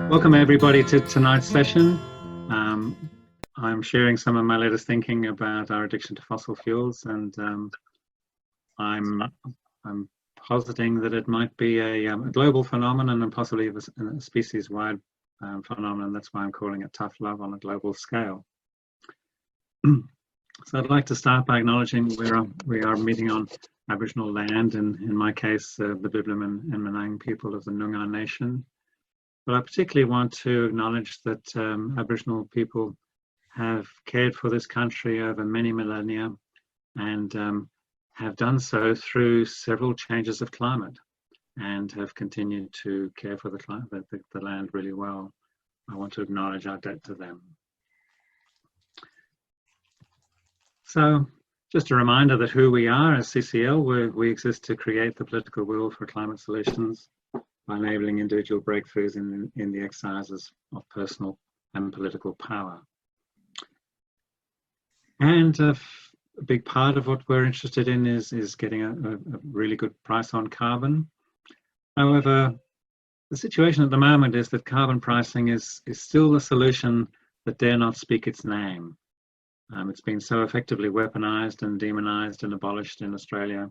Welcome everybody to tonight's session. I'm sharing some of my latest thinking about our addiction to fossil fuels, and I'm positing that it might be a global phenomenon and possibly a species-wide phenomenon. That's why I'm calling it tough love on a global scale. So I'd like to start by acknowledging we are meeting on Aboriginal land, and in my case, the Biblum and Menang people of the Noongar Nation. But I particularly want to acknowledge that Aboriginal people have cared for this country over many millennia and have done so through several changes of climate and have continued to care for the land really well. I want to acknowledge our debt to them. So just a reminder that who we are as CCL, we exist to create the political will for climate solutions by enabling individual breakthroughs in the exercises of personal and political power. And a big part of what we're interested in is getting a really good price on carbon. However, the situation at the moment is that carbon pricing is still the solution that dare not speak its name. It's been so effectively weaponized and demonized and abolished in Australia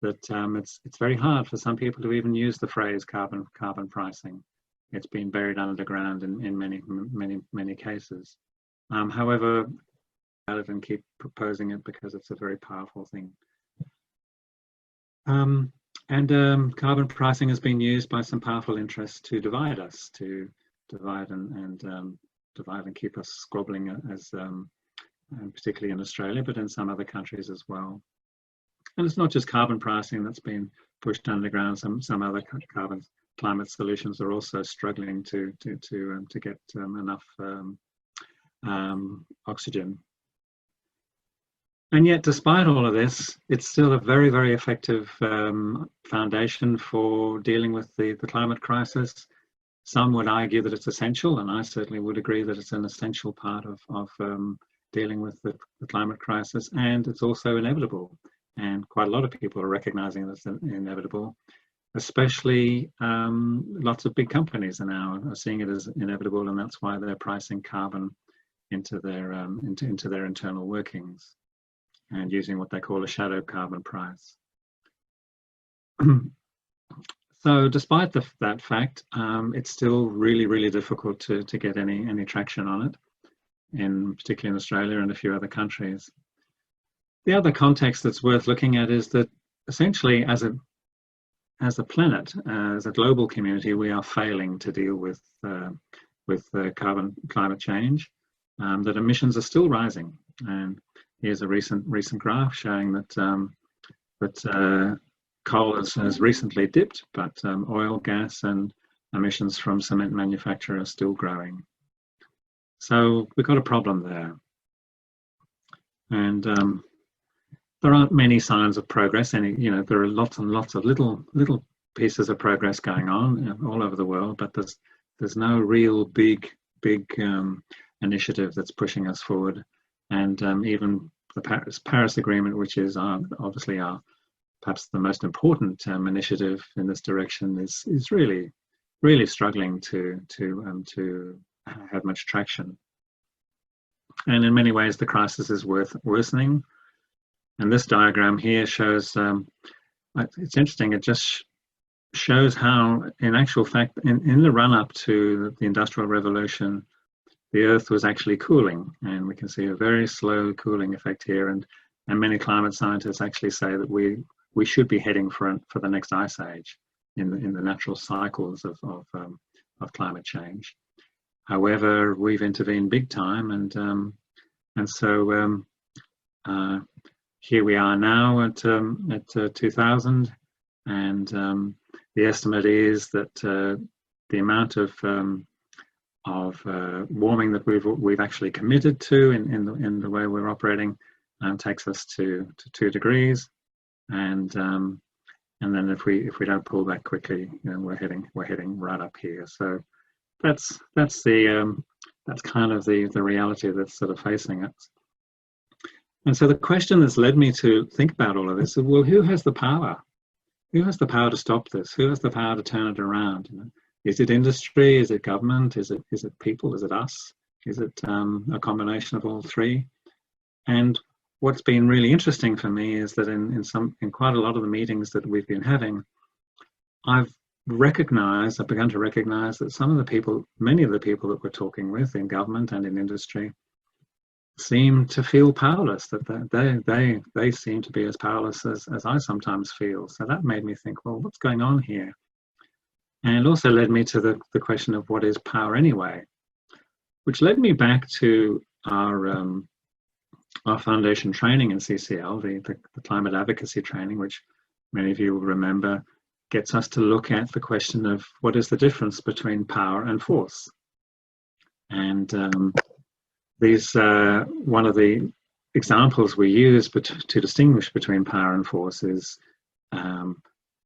that it's very hard for some people to even use the phrase carbon pricing. It's been buried underground in many cases. However, I and keep proposing it because it's a very powerful thing. Carbon pricing has been used by some powerful interests to divide us, to divide and keep us squabbling, as and particularly in Australia, but in some other countries as well. And it's not just carbon pricing that's been pushed underground. Some other climate solutions are also struggling to get enough oxygen. And yet, despite all of this, it's still a very, very effective foundation for dealing with the climate crisis. Some would argue that it's essential, and I certainly would agree that it's an essential part of dealing with the climate crisis, and it's also inevitable. And quite a lot of people are recognizing that it's inevitable, especially lots of big companies are seeing it as inevitable, and that's why they're pricing carbon into their internal workings and using what they call a shadow carbon price. So despite that fact, it's still really, really difficult to get any traction on it, particularly in Australia and a few other countries. The other context that's worth looking at is that essentially as a planet, as a global community, we are failing to deal with climate change, that emissions are still rising. And here's a recent graph showing that coal has recently dipped, but oil, gas and emissions from cement manufacture are still growing. So we've got a problem there. And there aren't many signs of progress. There are lots and lots of little pieces of progress going on all over the world, but there's no real big initiative that's pushing us forward. And even the Paris Agreement, which is obviously perhaps the most important initiative in this direction, is really struggling to have much traction. And in many ways, the crisis is worsening. And this diagram here shows, it's interesting, it just shows how, in actual fact, in the run-up to the Industrial Revolution, the Earth was actually cooling. And we can see a very slow cooling effect here. And many climate scientists actually say that we should be heading for the next ice age in the natural cycles of climate change. However, we've intervened big time, and so here we are now at 2000, and the estimate is that the amount of warming that we've actually committed to in the way we're operating takes us to 2 degrees, and then if we don't pull back quickly, we're heading right up here. So that's kind of the reality that's sort of facing us. And so the question that's led me to think about all of this is, well, who has the power? Who has the power to stop this? Who has the power to turn it around? Is it industry? Is it government? Is it people? Is it us? Is it a combination of all three? And what's been really interesting for me is that in quite a lot of the meetings that we've been having, I've begun to recognize that many of the people that we're talking with in government and in industry seem to feel powerless, that they seem to be as powerless as I sometimes feel. So that made me think, well, what's going on here? And it also led me to the question of what is power anyway, which led me back to our foundation training in CCL, the climate advocacy training, which many of you will remember, gets us to look at the question of what is the difference between power and force. And one of the examples we use to distinguish between power and force is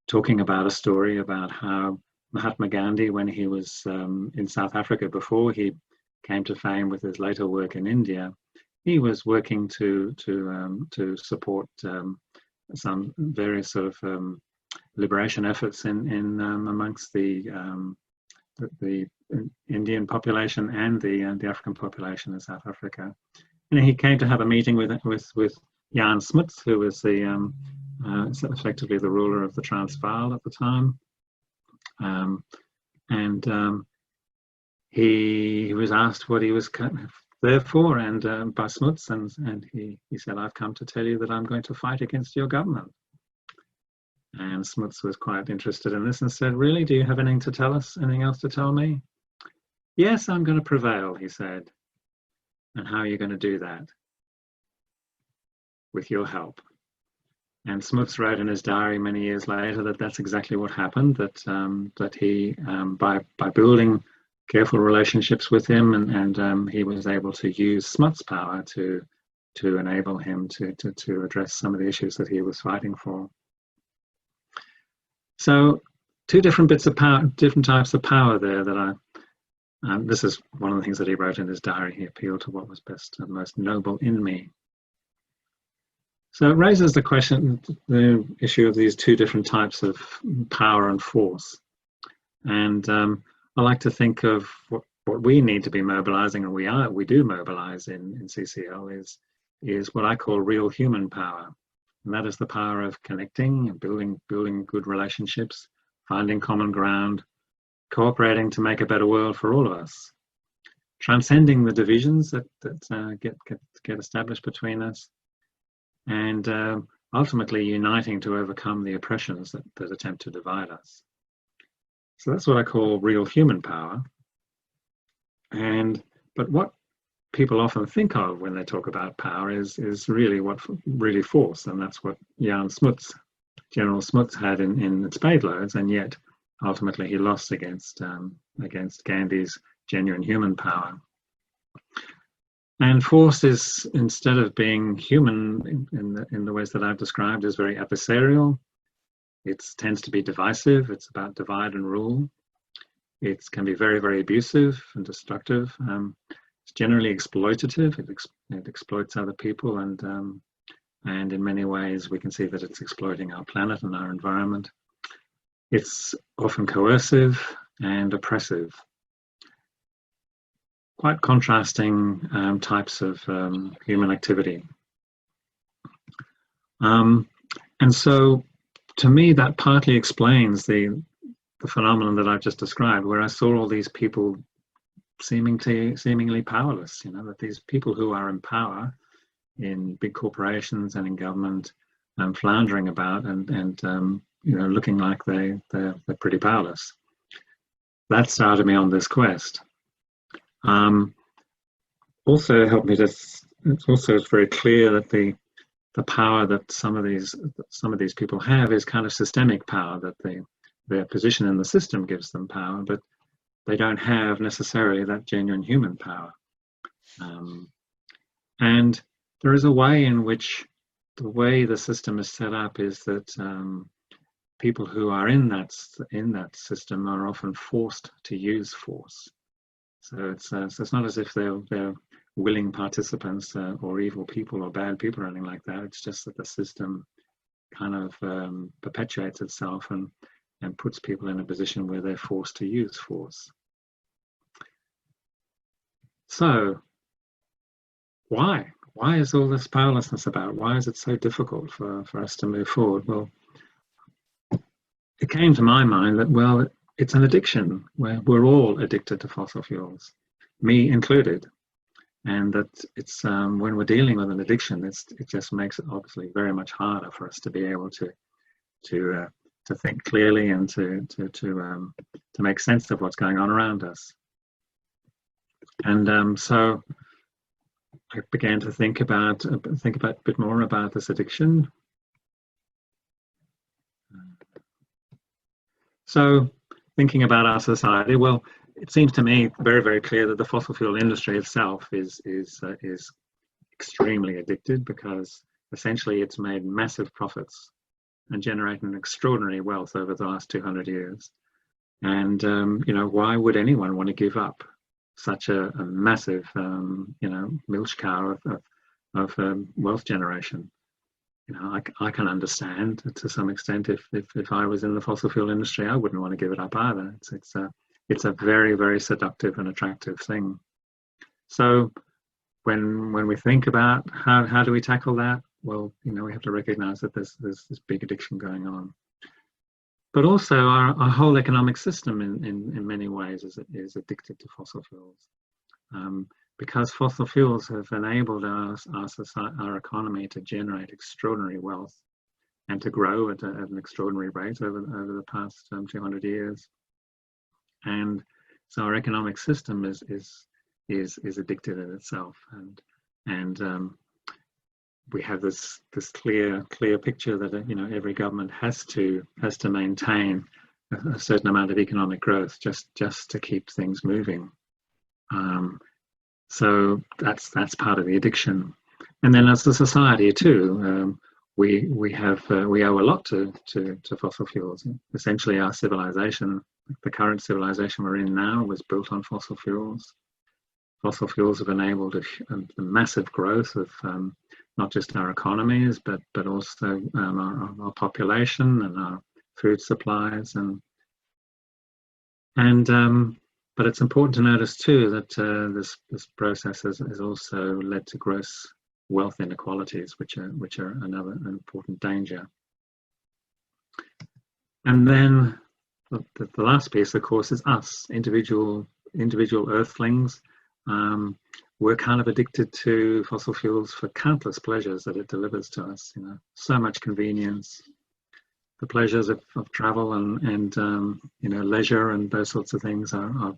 talking about a story about how Mahatma Gandhi, when he was in South Africa before he came to fame with his later work in India, he was working to support some various sort of liberation efforts in amongst the Indian population and the African population in South Africa. And he came to have a meeting with Jan Smuts, who was effectively the ruler of the Transvaal at the time. He was asked what he was there for, and by Smuts, and he said, "I've come to tell you that I'm going to fight against your government." And Smuts was quite interested in this and said, "Really? Do you have anything to tell us? Anything else to tell me?" "Yes, I'm going to prevail," he said. "And how are you going to do that?" "With your help." And Smuts wrote in his diary many years later that that's exactly what happened, that he, by building careful relationships with him, and he was able to use Smuts' power to enable him to address some of the issues that he was fighting for. So two different bits of power, different types of power there that this is one of the things that he wrote in his diary. He appealed to what was best and most noble in me. So it raises the question, the issue of these two different types of power and force. And I like to think of what we need to be mobilizing, and we do mobilize in CCL, is what I call real human power. And that is the power of connecting and building good relationships, finding common ground, cooperating to make a better world for all of us, transcending the divisions that get established between us, and ultimately uniting to overcome the oppressions that attempt to divide us. So that's what I call real human power. But what people often think of when they talk about power is really force, and that's what Jan Smuts, General Smuts, had in spade loads, and yet ultimately he lost against Gandhi's genuine human power. And force is, instead of being human in the ways that I've described, is very adversarial. It tends to be divisive. It's about divide and rule. It can be very, very abusive and destructive. It's generally exploitative. It exploits other people, and in many ways we can see that it's exploiting our planet and our environment. It's often coercive and oppressive. Quite contrasting types of human activity. And so, to me, that partly explains the phenomenon that I've just described, where I saw all these people seemingly powerless. You know, that these people who are in power in big corporations and in government, floundering about and looking like they're pretty powerless. That started me on this quest. Also helped me to. It's very clear that the power that some of these people have is kind of systemic power, that their position in the system gives them power, but they don't have necessarily that genuine human power. And there is a way in which the way the system is set up is that people who are in that system are often forced to use force. So it's not as if they're willing participants or evil people or bad people or anything like that. It's just that the system kind of perpetuates itself, and and puts people in a position where they're forced to use force. So why? Why is all this powerlessness about? Why is it so difficult for us to move forward? Well, it came to my mind that, well, it's an addiction. We're all addicted to fossil fuels, me included. And that it's when we're dealing with an addiction, it just makes it obviously very much harder for us to be able to think clearly and to make sense of what's going on around us. And so I began to think about a bit more about this addiction. So thinking about our society, well, it seems to me very, very clear that the fossil fuel industry itself is extremely addicted, because essentially it's made massive profits and generated an extraordinary wealth over the last 200 years. And you know, why would anyone want to give up such a massive you know, milch cow of wealth generation? You know, I can understand to some extent if I was in the fossil fuel industry, I wouldn't want to give it up either. It's a very, very seductive and attractive thing. So when we think about how do we tackle that, well, you know, we have to recognize that there's this big addiction going on. But also our whole economic system in many ways is addicted to fossil fuels. Because fossil fuels have enabled our economy to generate extraordinary wealth and to grow at an extraordinary rate over the past 200 years. And so our economic system is addicted in itself, and we have this clear picture that, you know, every government has to maintain a certain amount of economic growth just to keep things moving. So that's part of the addiction. And then as a society too, we owe a lot to fossil fuels. Essentially, our civilization, the current civilization we're in now, was built on fossil fuels. Fossil fuels have enabled a massive growth of not just our economies, but also our population and our food supplies, but it's important to notice too that this process has also led to gross wealth inequalities, which are another important danger. And then the last piece, of course, is us, individual earthlings. We're kind of addicted to fossil fuels for countless pleasures that it delivers to us. You know, so much convenience, the pleasures of travel and you know, leisure and those sorts of things are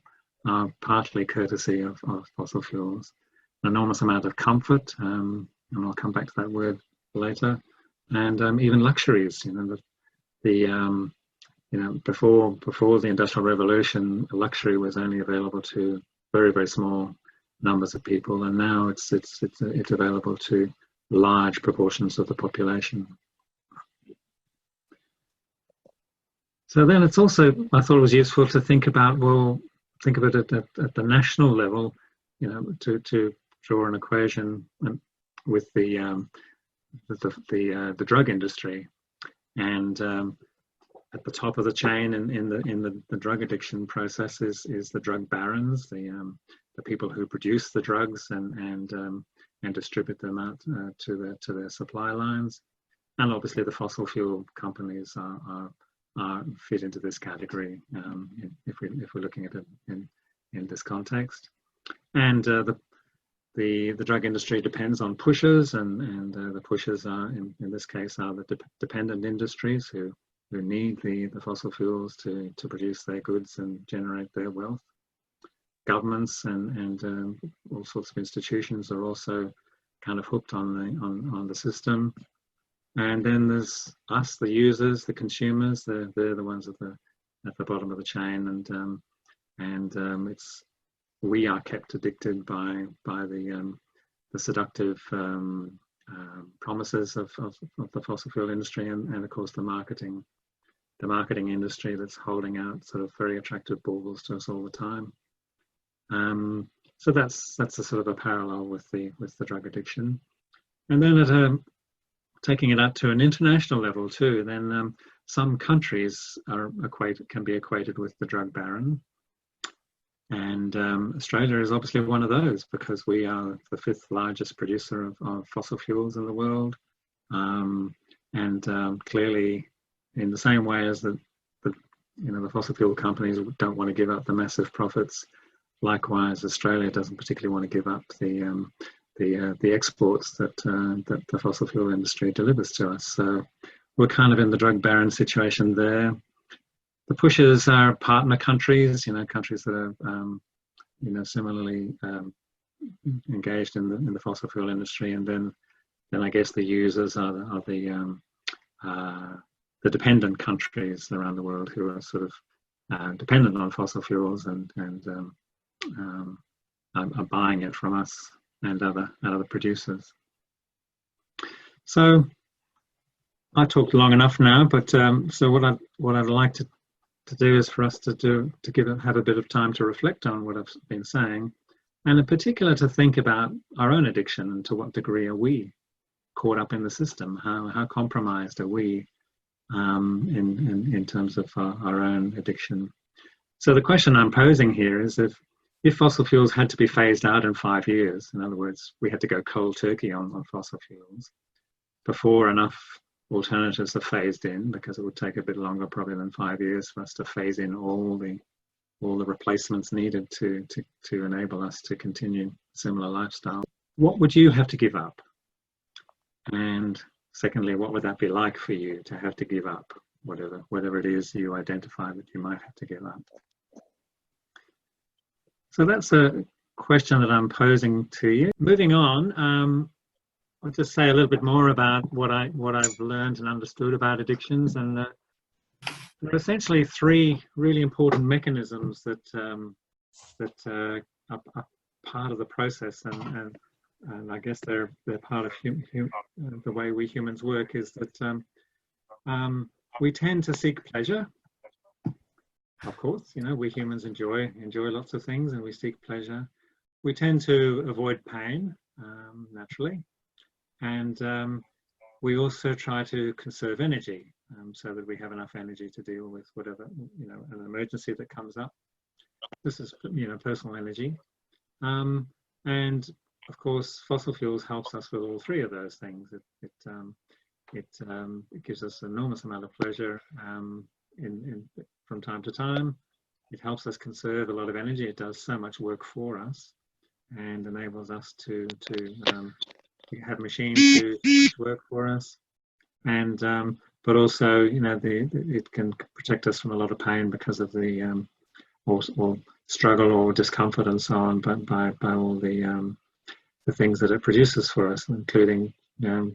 partly courtesy of fossil fuels. An enormous amount of comfort, and I'll come back to that word later, and even luxuries. You know, you know, before the Industrial Revolution, luxury was only available to very, very small numbers of people, and now it's available to large proportions of the population. So then it's also, I thought it was useful to think about, well, think of it at the national level, you know, to draw an equation with the drug industry, and at the top of the chain in the drug addiction process is the drug barons, the people who produce the drugs and distribute them out to their supply lines, and obviously the fossil fuel companies are fit into this category if we're looking at it in this context. And the drug industry depends on pushers, and the pushers are in this case are the dependent industries who need the fossil fuels to produce their goods and generate their wealth. Governments and all sorts of institutions are also kind of hooked on the system. And then there's us, the users, the consumers. They're the ones at the bottom of the chain, and we are kept addicted by the seductive promises of the fossil fuel industry, and of course the marketing industry that's holding out sort of very attractive baubles to us all the time. So that's a sort of a parallel with the drug addiction. And then taking it up to an international level too, then some countries can be equated with the drug baron. And Australia is obviously one of those, because we are the 5th largest producer of fossil fuels in the world. Clearly, in the same way as the fossil fuel companies don't want to give up the massive profits, likewise Australia doesn't particularly want to give up the exports that the fossil fuel industry delivers to us. So we're kind of in the drug baron situation there. The pushers are partner countries, countries that are similarly engaged in the fossil fuel industry, and then I guess the users are the dependent countries around the world who are sort of dependent on fossil fuels and are buying it from us and other producers. So I talked long enough now, but so what I'd like to do is for us to have a bit of time to reflect on what I've been saying, and in particular to think about our own addiction and to what degree are we caught up in the system? How compromised are we in terms of our own addiction? So the question I'm posing here is, if fossil fuels had to be phased out in 5 years, in other words, we had to go cold turkey on fossil fuels before enough alternatives are phased in, because it would take a bit longer probably than 5 years for us to phase in all the replacements needed to enable us to continue similar lifestyle. What would you have to give up? And secondly, what would that be like for you to have to give up whatever it is you identify that you might have to give up? So that's a question that I'm posing to you. Moving on, I'll just say a little bit more about what I've learned and understood about addictions, and there are essentially 3 really important mechanisms that are part of the process, and I guess they're part of the way we humans work, is that we tend to seek pleasure. Of course, we humans enjoy lots of things, and we seek pleasure. We tend to avoid pain, naturally. And we also try to conserve energy, so that we have enough energy to deal with whatever, an emergency that comes up. This is, personal energy. And of course, fossil fuels helps us with all 3 of those things. It gives us an enormous amount of pleasure from time to time. It helps us conserve a lot of energy. It does so much work for us and enables us to have machines to work for us, and but also it can protect us from a lot of pain because of the or struggle or discomfort and so on, but by all the things that it produces for us, including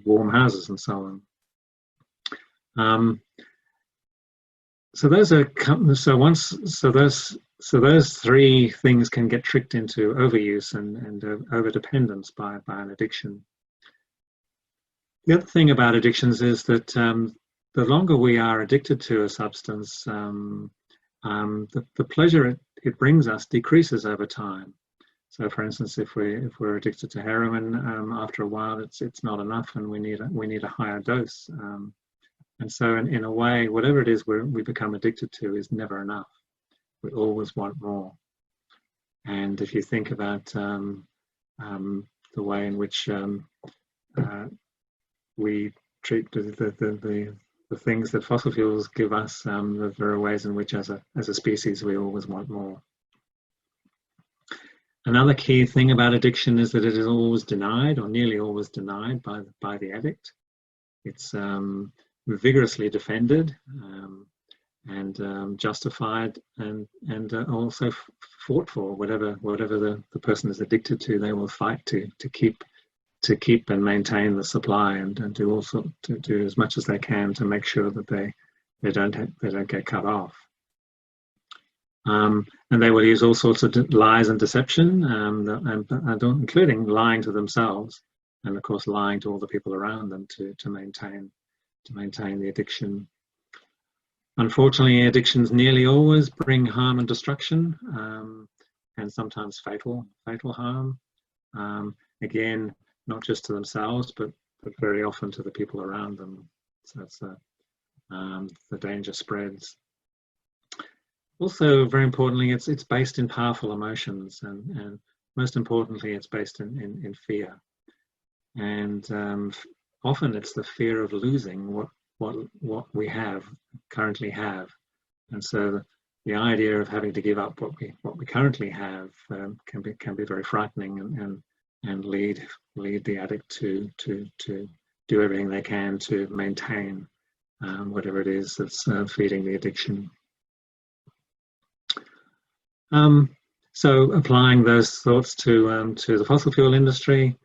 warm houses and so on. So those 3 things can get tricked into overuse and overdependence by an addiction. The other thing about addictions is that the longer we are addicted to a substance, the pleasure it brings us decreases over time. So, for instance, if we're addicted to heroin, after a while it's not enough, and we need a higher dose. And so, in a way, whatever it is we become addicted to is never enough. We always want more. And if you think about the way in which we treat the things that fossil fuels give us, there are ways in which, as a species, we always want more. Another key thing about addiction is that it is always denied, or nearly always denied, by the addict. It's vigorously defended and justified, and also fought for. Whatever the person is addicted to, they will fight to keep and maintain the supply, and do also to do as much as they can to make sure that they don't get cut off. And they will use all sorts of lies and deception, including lying to themselves, and of course lying to all the people around them to maintain the addiction. Unfortunately, addictions nearly always bring harm and destruction, and sometimes fatal harm. Again, not just to themselves, but very often to the people around them. So it's the danger spreads. Also, very importantly, it's based in powerful emotions, and most importantly, it's based in fear. And often it's the fear of losing what we currently have. And so the idea of having to give up what we currently have can be very frightening, and lead the addict to do everything they can to maintain whatever it is that's feeding the addiction. So applying those thoughts to the fossil fuel industry,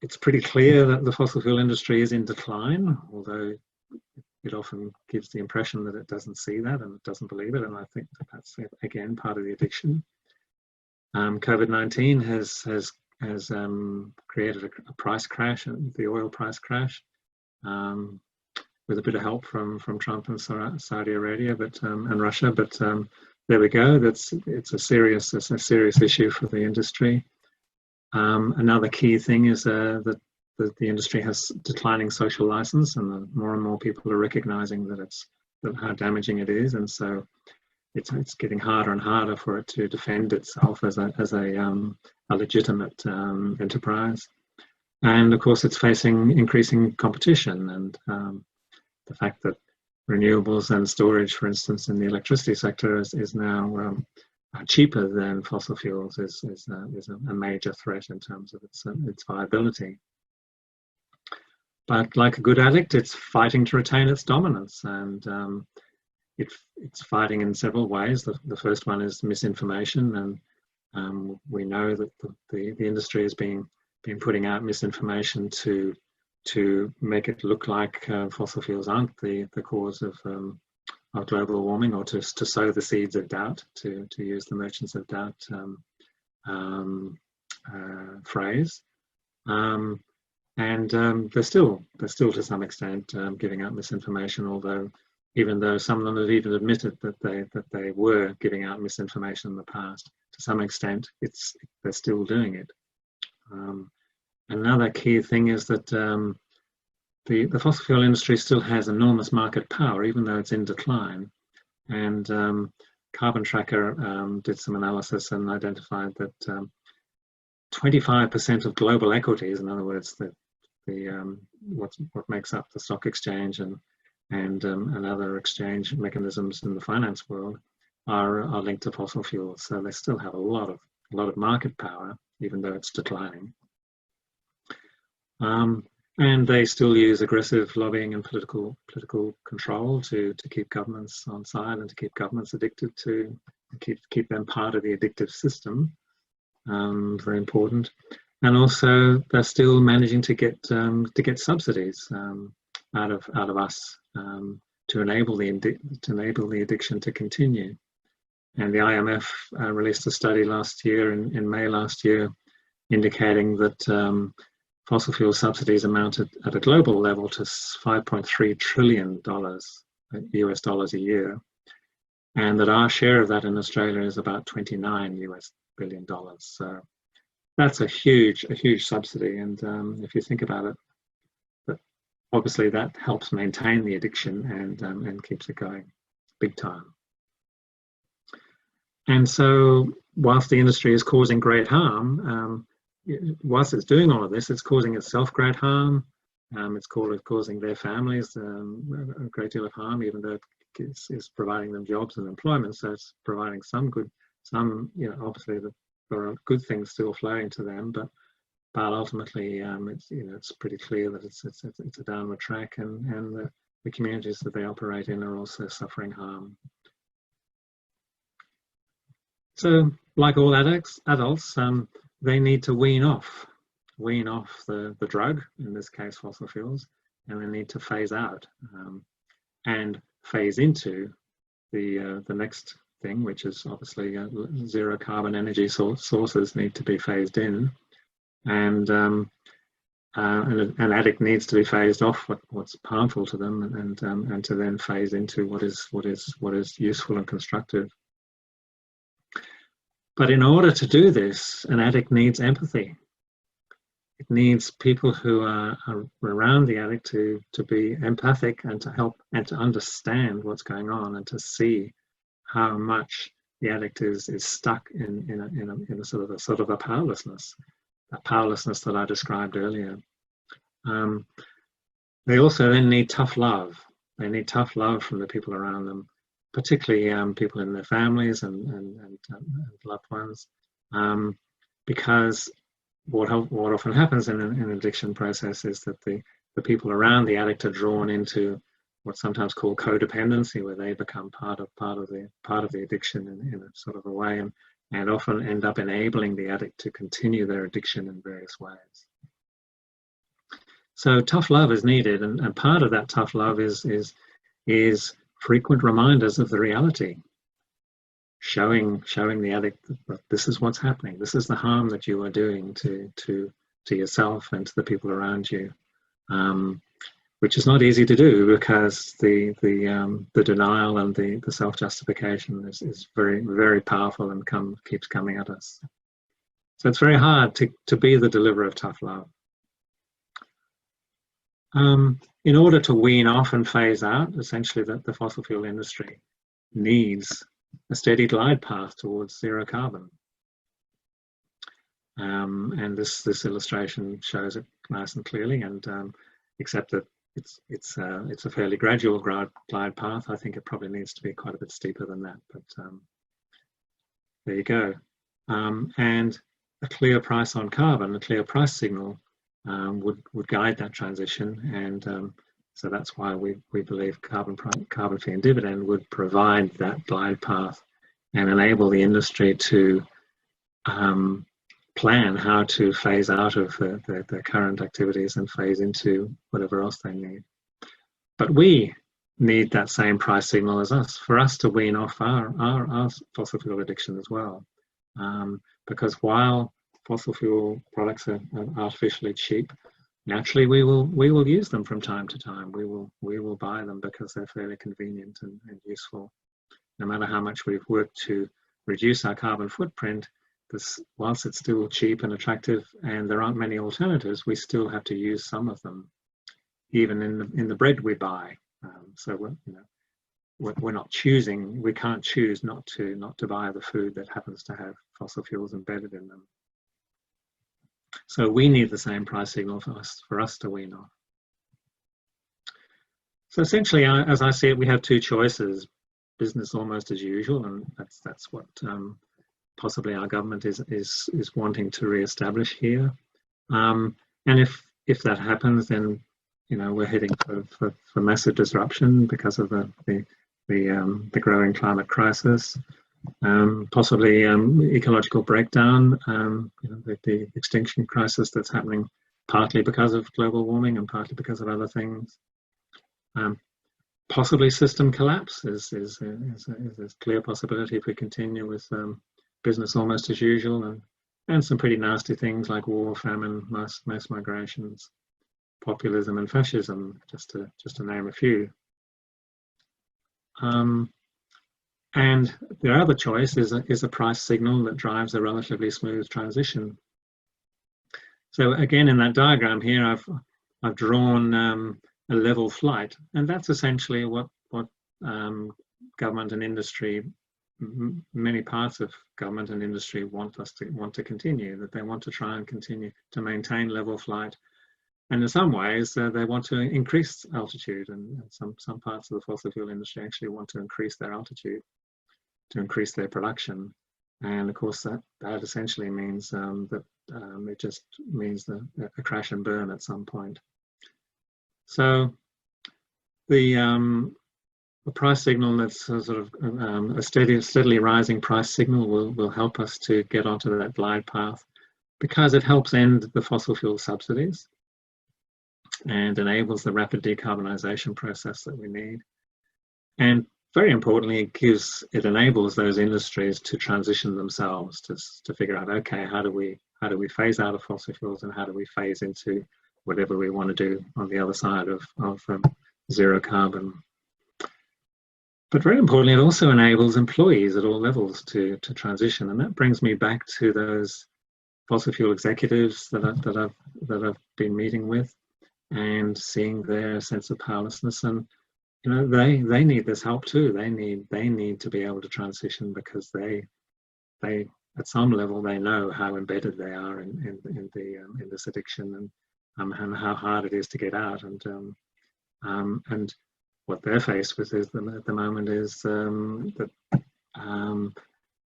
it's pretty clear that the fossil fuel industry is in decline, although it often gives the impression that it doesn't see that and it doesn't believe it, and I think that's again part of the addiction. COVID-19 has created a price crash, the oil price crash, with a bit of help from Trump and Saudi Arabia, and Russia. But there we go. It's a serious issue for the industry. Another key thing is that the industry has declining social license, and more and more people are recognizing that how damaging it is, and so it's getting harder and harder for it to defend itself as a legitimate enterprise. And of course, it's facing increasing competition, and the fact that renewables and storage, for instance, in the electricity sector is now cheaper than fossil fuels is a major threat in terms of its viability. But like a good addict, it's fighting to retain its dominance, and it's fighting in several ways. The first one is misinformation, and we know that the industry has been putting out misinformation to make it look like fossil fuels aren't the cause of global warming, or to sow the seeds of doubt, to use the merchants of doubt phrase. And they're still to some extent giving out misinformation, although even though some of them have even admitted that they were giving out misinformation in the past, to some extent they're still doing it. Another key thing is that the fossil fuel industry still has enormous market power, even though it's in decline. And Carbon Tracker did some analysis and identified that 25% of global equities, in other words, what makes up the stock exchange and other exchange mechanisms in the finance world, are linked to fossil fuels. So they still have a lot of market power, even though it's declining. And they still use aggressive lobbying and political control to keep governments on side, and to keep governments addicted to keep them part of the addictive system. Very important. And also they're still managing to get subsidies out of us to enable the addiction to continue. And the IMF released a study last year, in May last year, indicating that fossil fuel subsidies amounted at a global level to $5.3 trillion US dollars a year, and that our share of that in Australia is about $29 billion. So that's a huge subsidy, and if you think about it, obviously that helps maintain the addiction and keeps it going big time. And so whilst the industry is causing great harm, whilst it's doing all of this, it's causing itself great harm. It's causing their families a great deal of harm, even though it is providing them jobs and employment. So it's providing some obviously there are good things still flowing to them, but ultimately it's pretty clear that it's a downward track, and the communities that they operate in are also suffering harm. So, like all adults, they need to wean off the drug, in this case fossil fuels, and they need to phase out and phase into the next thing, which is obviously zero carbon energy sources need to be phased in, and an addict needs to be phased off what's harmful to them, and to then phase into what is useful and constructive. But in order to do this, an addict needs empathy. it needs people who are around the addict to be empathic and to help and to understand what's going on and to see how much the addict is stuck in a sort of a powerlessness that I described earlier. They also then need tough love. They need tough love from the people around them, particularly people in their families and loved ones, because what often happens in an addiction process is that the people around the addict are drawn into what's sometimes called codependency, where they become part of the addiction in a sort of a way, and often end up enabling the addict to continue their addiction in various ways. So tough love is needed, and part of that tough love is frequent reminders of the reality, showing the addict that this is what's happening, this is the harm that you are doing to yourself and to the people around you, which is not easy to do because the denial and the self-justification is very, very powerful and keeps coming at us. So it's very hard to be the deliverer of tough love. In order to wean off and phase out, essentially the fossil fuel industry needs a steady glide path towards zero carbon. And this illustration shows it nice and clearly, and except that it's a fairly gradual glide path. I think it probably needs to be quite a bit steeper than that, but there you go. And a clear price on carbon, a clear price signal would guide that transition, and so that's why we believe carbon fee and dividend would provide that glide path and enable the industry to plan how to phase out of their current activities and phase into whatever else they need. But we need that same price signal as us, for us to wean off our fossil fuel addiction as well, because while fossil fuel products are artificially cheap, naturally we will use them from time to time. We will buy them because they're fairly convenient and useful. No matter how much we've worked to reduce our carbon footprint, whilst it's still cheap and attractive and there aren't many alternatives, we still have to use some of them, even in the bread we buy. So we're not choosing. We can't choose not to buy the food that happens to have fossil fuels embedded in them. So we need the same price signal for us to wean off. So essentially, as I see it, we have two choices: business almost as usual, and that's what possibly our government is wanting to re-establish here. And if that happens, then we're heading for massive disruption because of the growing climate crisis. Possibly ecological breakdown, the extinction crisis that's happening partly because of global warming and partly because of other things. Possibly system collapse is a clear possibility if we continue with business almost as usual, and some pretty nasty things like war, famine, mass migrations, populism and fascism, just to name a few. And the other choice is a price signal that drives a relatively smooth transition. So again, in that diagram here, I've drawn a level flight, and that's essentially what government and industry, many parts of government and industry want to continue. That they want to try and continue to maintain level flight, and in some ways they want to increase altitude, and some parts of the fossil fuel industry actually want to increase their altitude, to increase their production. And of course that essentially means that it just means a crash and burn at some point. So the price signal that's sort of a steadily rising price signal will help us to get onto that glide path, because it helps end the fossil fuel subsidies and enables the rapid decarbonisation process that we need. And very importantly, it enables those industries to transition themselves to figure out, okay, how do we phase out of fossil fuels, and how do we phase into whatever we want to do on the other side of zero carbon. But very importantly, it also enables employees at all levels to transition, and that brings me back to those fossil fuel executives that I've been meeting with, and seeing their sense of powerlessness. And they need this help too. They need to be able to transition, because they at some level they know how embedded they are in this addiction, and how hard it is to get out. And what they're faced with is at the moment is that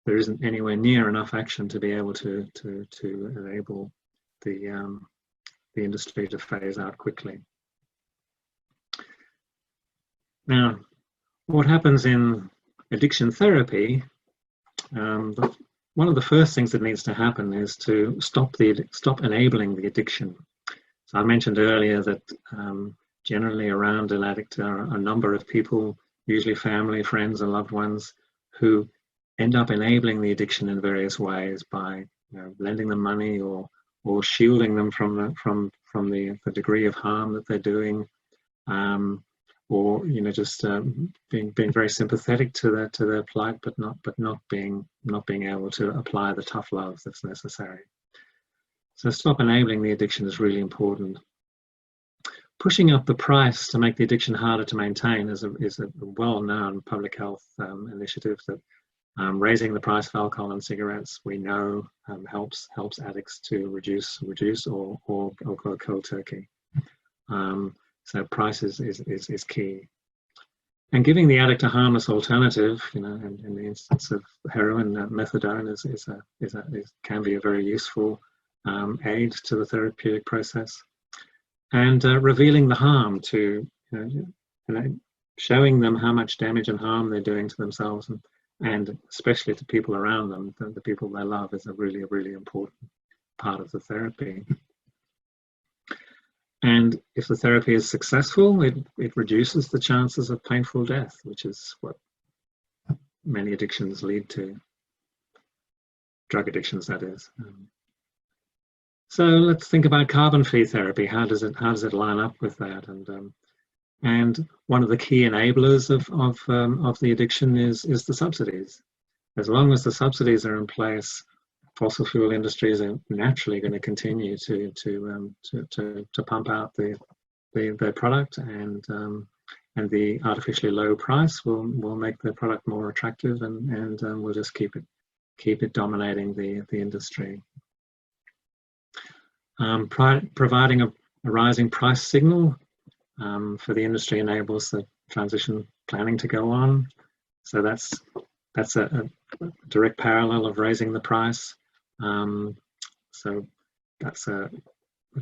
there isn't anywhere near enough action to be able to enable the industry to phase out quickly. Now, what happens in addiction therapy? One of the first things that needs to happen is to stop enabling the addiction. So I mentioned earlier that generally around an addict are a number of people, usually family, friends, and loved ones, who end up enabling the addiction in various ways by lending them money or shielding them from the degree of harm that they're doing, or just being very sympathetic to their plight, but not being able to apply the tough love that's necessary. So stop enabling the addiction is really important. Pushing up the price to make the addiction harder to maintain is a well-known public health initiative that raising the price of alcohol and cigarettes, we know, helps addicts to reduce or go cold turkey. So price is key. And giving the addict a harmless alternative, in the instance of heroin, methadone can be a very useful aid to the therapeutic process. And revealing the harm to, showing them how much damage and harm they're doing to themselves, and especially to people around them, the people they love, is a really important part of the therapy. And if the therapy is successful, it reduces the chances of painful death, which is what many addictions lead to. Drug addictions, that is. So let's think about carbon-free therapy. How does it line up with that? And one of the key enablers of the addiction is the subsidies. As long as the subsidies are in place, fossil fuel industries are naturally going to continue to pump out their product, and the artificially low price will make the product more attractive, and we'll just keep it dominating the industry. Providing a rising price signal for the industry enables the transition planning to go on. So that's a direct parallel of raising the price. So that's a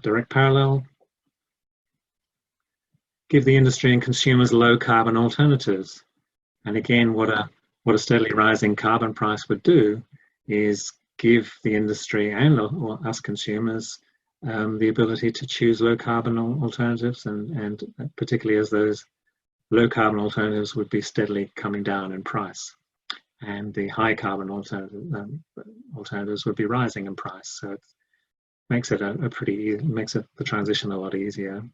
direct parallel. Give the industry and consumers low carbon alternatives. And again, what a steadily rising carbon price would do is give the industry and or us consumers the ability to choose low carbon alternatives, and particularly as those low carbon alternatives would be steadily coming down in price, and the high carbon alternatives would be rising in price. So it makes it the transition a lot easier.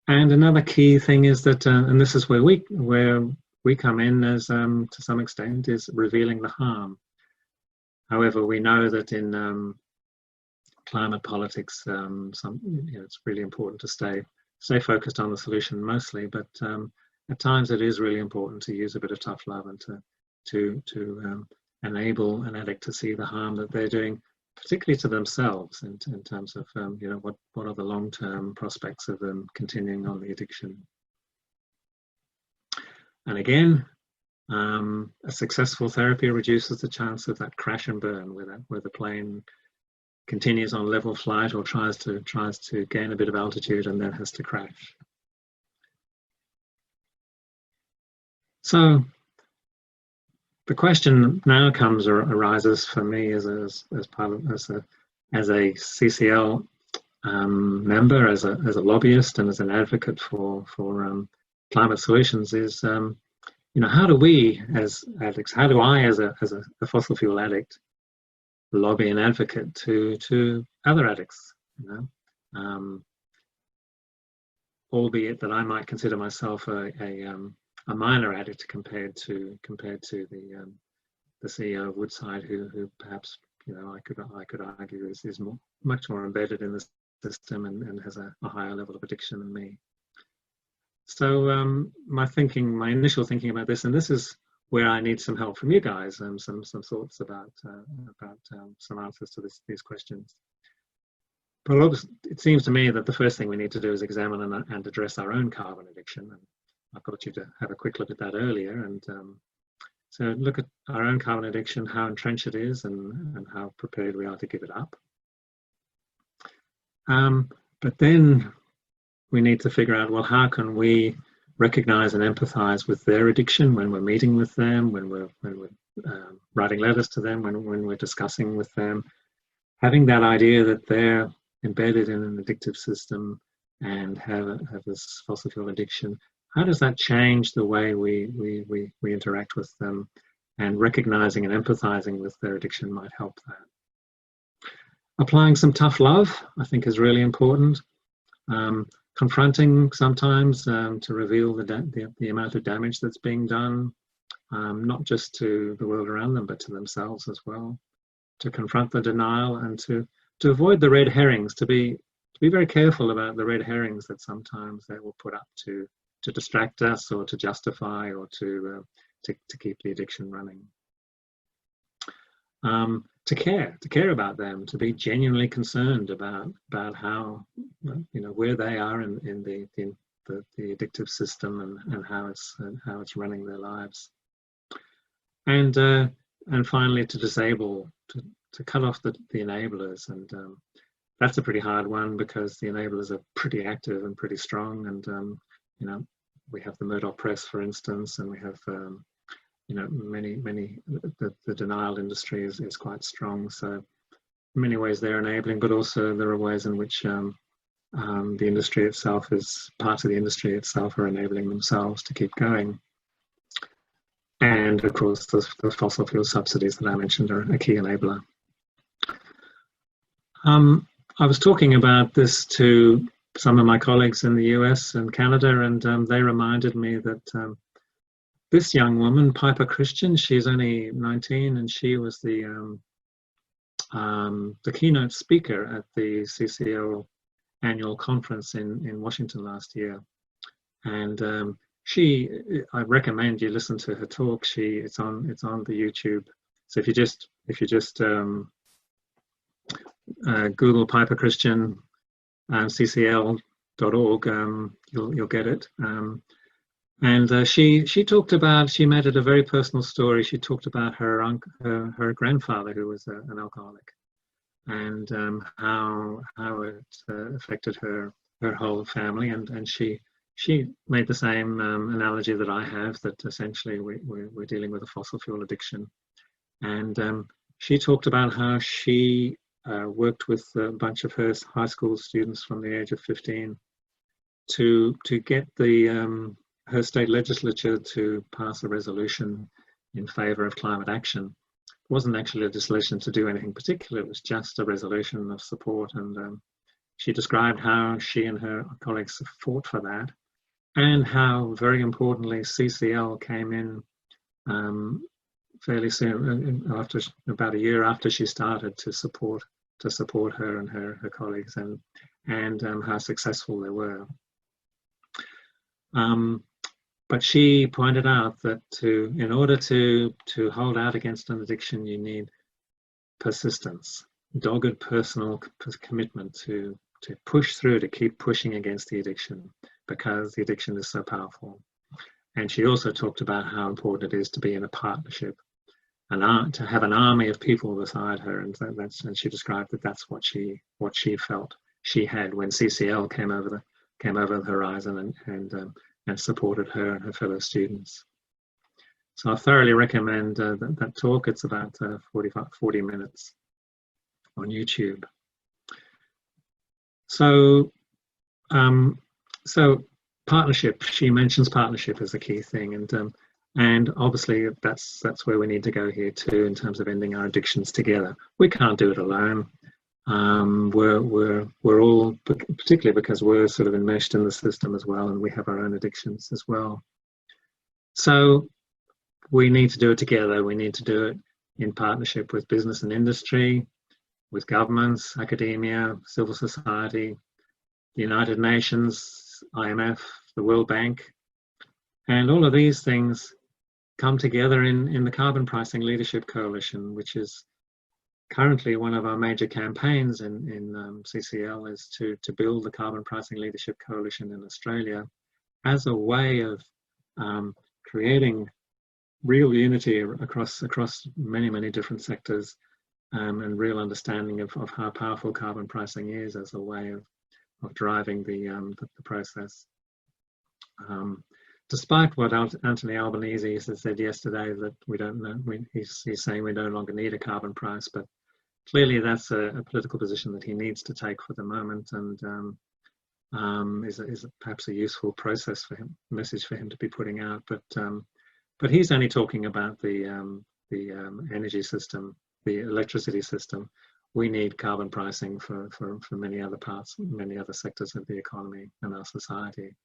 And another key thing is that, and this is where we come in as to some extent, is revealing the harm. However, we know that in climate politics, it's really important to stay focused on the solution mostly, but at times it is really important to use a bit of tough love and to enable an addict to see the harm that they're doing, particularly to themselves, in terms of what are the long-term prospects of them continuing on the addiction. And again, a successful therapy reduces the chance of that crash and burn, where the plane continues on level flight or tries to gain a bit of altitude and then has to crash. So the question now arises for me as a CCL member, as a lobbyist, and as an advocate for climate solutions, is how do we as addicts, how do I as a fossil fuel addict lobby and advocate to other addicts, albeit that I might consider myself a minor addict compared to the CEO of Woodside, who perhaps I could argue is much more embedded in the system and has a higher level of addiction than me. So my initial thinking about this, and this is where I need some help from you guys, some thoughts about some answers to these questions. But it seems to me that the first thing we need to do is examine and address our own carbon addiction. And I got you to have a quick look at that earlier. And so look at our own carbon addiction, how entrenched it is, and how prepared we are to give it up. But then we need to figure out, well, how can we recognize and empathize with their addiction when we're meeting with them, when we're writing letters to them, when we're discussing with them, having that idea that they're embedded in an addictive system and have this fossil fuel addiction. How does that change the way we interact with them? And recognizing and empathizing with their addiction might help that. Applying some tough love, I think, is really important. Confronting sometimes to reveal the amount of damage that's being done, not just to the world around them, but to themselves as well. To confront the denial and to avoid the red herrings, to be very careful about the red herrings that sometimes they will put up to distract us or to justify or to keep the addiction running. To care about them, to be genuinely concerned about how, where they are in the addictive system and how it's running their lives. And finally, to disable, to cut off the enablers, and that's a pretty hard one because the enablers are pretty active and pretty strong, and we have the Murdoch press, for instance, and we have many the denial industry is quite strong. So in many ways they're enabling, but also there are ways in which the industry itself parts of the industry itself are enabling themselves to keep going. And of course the fossil fuel subsidies that I mentioned are a key enabler. I was talking about this to some of my colleagues in the US and Canada, and they reminded me that this young woman, Piper Christian, she's only 19, and she was the keynote speaker at the CCL annual conference in Washington last year. And I recommend you listen to her talk. It's on the YouTube. So if you just Google Piper Christian CCL.org, you'll get it. And she talked about, she made it a very personal story. She talked about her grandfather, who was an alcoholic, and how it affected her whole family. And she made the same analogy that I have, that essentially we're dealing with a fossil fuel addiction. And she talked about how she worked with a bunch of her high school students from the age of 15 to get her state legislature to pass a resolution in favor of climate action. It wasn't actually legislation to do anything particular, it was just a resolution of support. And she described how she and her colleagues fought for that, and how, very importantly, CCL came in fairly soon, after about a year after she started, to support her and her colleagues, and how successful they were. But she pointed out that in order to hold out against an addiction, you need persistence, dogged personal commitment to push through, to keep pushing against the addiction, because the addiction is so powerful. And she also talked about how important it is to be in a partnership, and to have an army of people beside her. And she described that that's what she felt she had when CCL came over the horizon and supported her and her fellow students. So I thoroughly recommend that talk. It's about 40 minutes on YouTube. So partnership, she mentions partnership as a key thing, and obviously that's where we need to go here too, in terms of ending our addictions together. We can't do it alone. We're all, particularly because we're sort of enmeshed in the system as well, and we have our own addictions as well. So we need to do it together. We need to do it in partnership with business and industry, with governments, academia, civil society, the United Nations, IMF, the World Bank. And all of these things come together in the Carbon Pricing Leadership Coalition, which is currently one of our major campaigns in CCL, is to build the Carbon Pricing Leadership Coalition in Australia as a way of creating real unity across many different sectors, and real understanding of how powerful carbon pricing is as a way of driving the process. Despite what Anthony Albanese has said yesterday, that we don't know, he's saying we no longer need a carbon price, but clearly that's a political position that he needs to take for the moment, and is perhaps a useful message for him to be putting out. But he's only talking about the energy system, the electricity system. We need carbon pricing for many other parts, many other sectors of the economy and our society.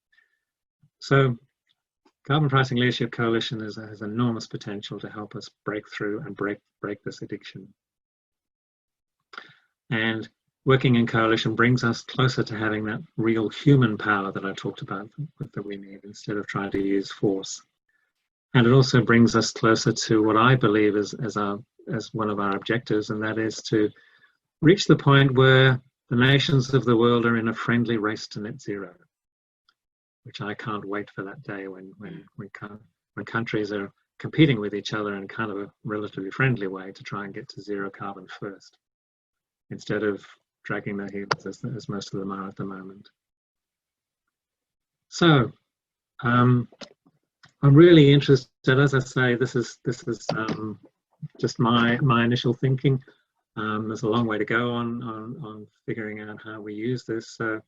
So Carbon Pricing Leadership Coalition has enormous potential to help us break through and break this addiction. And working in coalition brings us closer to having that real human power that I talked about that we need, instead of trying to use force. And it also brings us closer to what I believe as one of our objectives, and that is to reach the point where the nations of the world are in a friendly race to net zero, which I can't wait for that day when countries are competing with each other in kind of a relatively friendly way to try and get to zero carbon first, instead of dragging their heels as most of them are at the moment. So I'm really interested, as I say, this is just my initial thinking. There's a long way to go on figuring out how we use this. So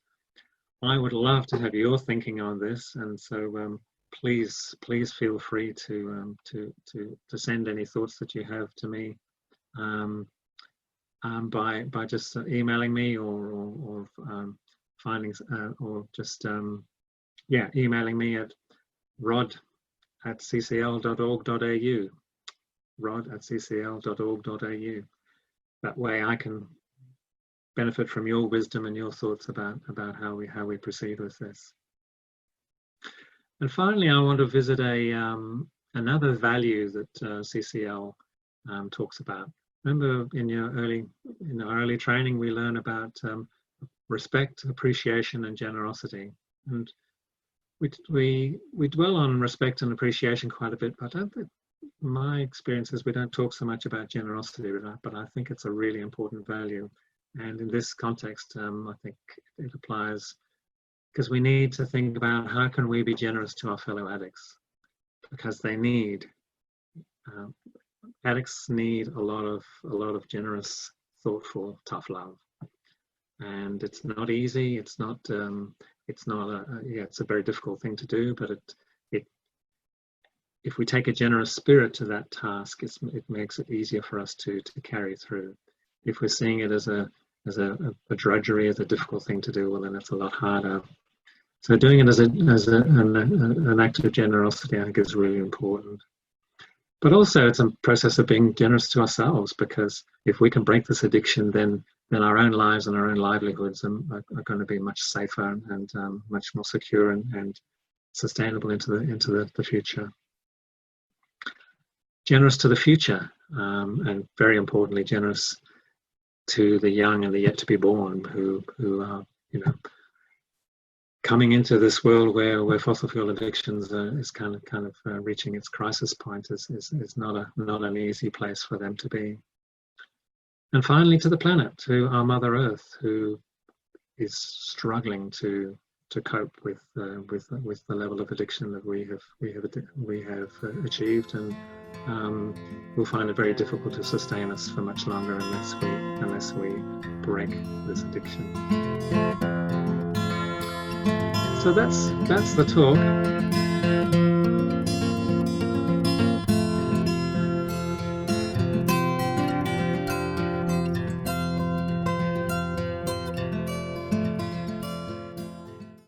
I would love to have your thinking on this, and so please feel free to send any thoughts that you have to me by just emailing me or finding or just emailing me at rod@ccl.org.au, rod@ccl.org.au. That way I can benefit from your wisdom and your thoughts about how we proceed with this. And finally, I want to visit another value that CCL talks about. Remember, in our early training, we learn about respect, appreciation, and generosity. And we dwell on respect and appreciation quite a bit, but my experience is we don't talk so much about generosity, but I think it's a really important value. And in this context, I think it applies, because we need to think about how can we be generous to our fellow addicts, because they need addicts need a lot of generous, thoughtful, tough love, and it's not easy. It's not it's a very difficult thing to do, but if we take a generous spirit to that task, it makes it easier for us to carry through. If we're seeing it as a drudgery, as a difficult thing to do, well, then it's a lot harder. So doing it as an act of generosity, I think, is really important. But also, it's a process of being generous to ourselves, because if we can break this addiction, then our own lives and our own livelihoods are going to be much safer and much more secure and sustainable into the future. Generous to the future, and very importantly, generous to the young and the yet to be born, who are, coming into this world where fossil fuel addictions is kind of reaching its crisis point is not an easy place for them to be. And finally, to the planet, to our Mother Earth, who is struggling to cope with the level of addiction that we have achieved, and we'll find it very difficult to sustain us for much longer unless we break this addiction. So that's the talk.